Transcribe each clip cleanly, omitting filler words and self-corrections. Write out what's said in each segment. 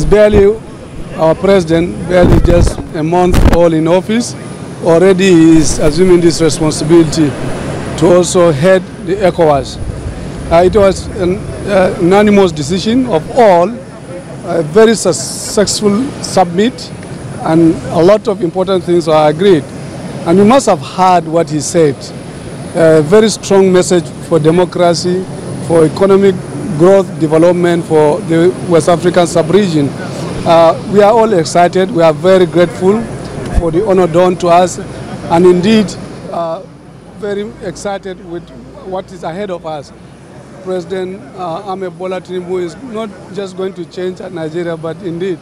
It's barely our president, barely just a month old in office. Already he is assuming this responsibility to also head the ECOWAS. It was an unanimous decision of all, a very successful summit, and a lot of important things are agreed. And you must have heard what he said. A very strong message for democracy, for economic growth, development for the West African sub-region. We are all excited. We are very grateful for the honor done to us, and indeed very excited with what is ahead of us. President Ahmed Bola Tinubu is not just going to change Nigeria, but indeed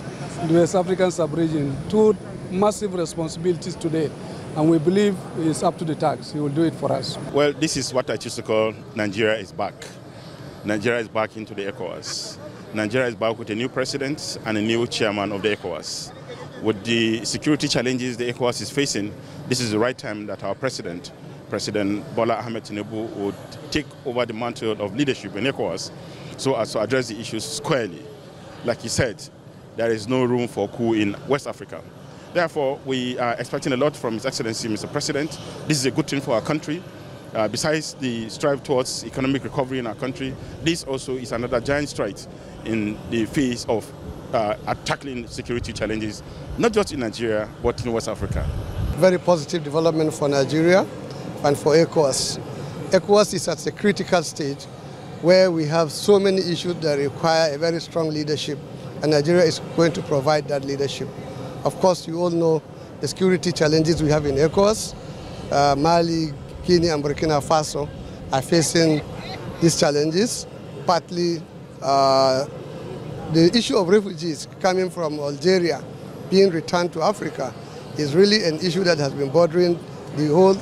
the West African sub-region. Two massive responsibilities today, and we believe he's up to the task. He will do it for us. Well, this is what I choose to call Nigeria is back. Nigeria is back into the ECOWAS. Nigeria is back with a new president and a new chairman of the ECOWAS. With the security challenges the ECOWAS is facing, this is the right time that our President Bola Ahmed Tinubu would take over the mantle of leadership in ECOWAS so as to address the issues squarely. Like he said, there is no room for coup in West Africa. Therefore, we are expecting a lot from His Excellency, Mr. President. This is a good thing for our country. Besides the strive towards economic recovery in our country, this also is another giant stride in the face of tackling security challenges, not just in Nigeria, but in West Africa. Very positive development for Nigeria and for ECOWAS. ECOWAS is at a critical stage where we have so many issues that require a very strong leadership, and Nigeria is going to provide that leadership. Of course, you all know the security challenges we have in ECOWAS. Mali, Guinea and Burkina Faso are facing these challenges. Partly the issue of refugees coming from Algeria being returned to Africa is really an issue that has been bothering the whole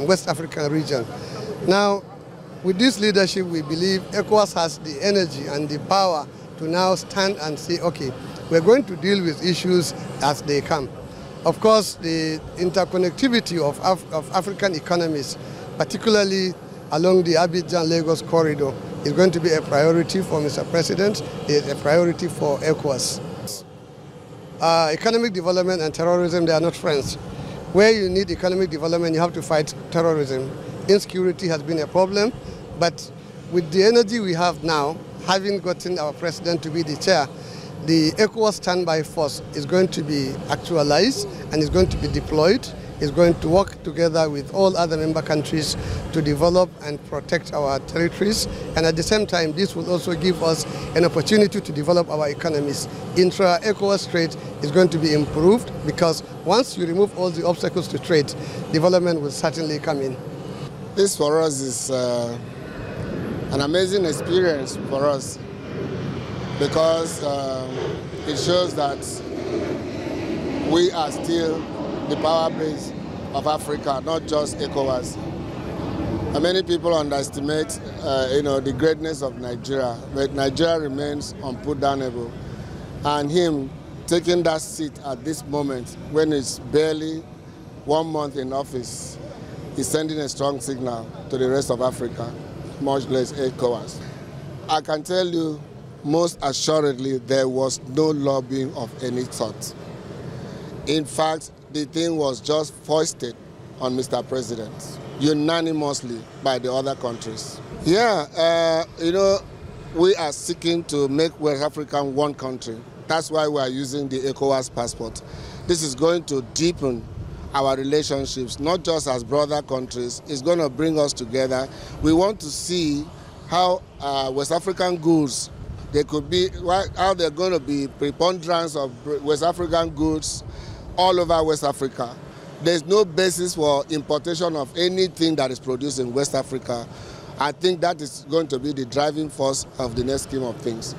West African region. Now, with this leadership, we believe ECOWAS has the energy and the power to now stand and say, okay, we're going to deal with issues as they come. Of course, the interconnectivity of African economies, particularly along the Abidjan-Lagos corridor, is going to be a priority for Mr. President. It is a priority for ECOWAS. Economic development and terrorism, they are not friends. Where you need economic development, you have to fight terrorism. Insecurity has been a problem, but with the energy we have now, having gotten our president to be the chair, the ECOWAS standby force is going to be actualized and is going to be deployed. Is going to work together with all other member countries to develop and protect our territories. And at the same time, this will also give us an opportunity to develop our economies. Intra-ECOWAS trade is going to be improved because once you remove all the obstacles to trade, development will certainly come in. This for us is an amazing experience for us because it shows that we are still the power base of Africa, not just ECOWAS. And many people underestimate, the greatness of Nigeria, but Nigeria remains unputdownable. And him taking that seat at this moment, when it's barely 1 month in office, is sending a strong signal to the rest of Africa, much less ECOWAS. I can tell you, most assuredly, there was no lobbying of any sort. In fact, the thing was just foisted on Mr. President, unanimously by the other countries. Yeah, we are seeking to make West Africa one country. That's why we are using the ECOWAS passport. This is going to deepen our relationships, not just as brother countries. It's going to bring us together. We want to see how West African goods, how they're going to be preponderance of West African goods all over West Africa. There's no basis for importation of anything that is produced in West Africa. I think that is going to be the driving force of the next scheme of things.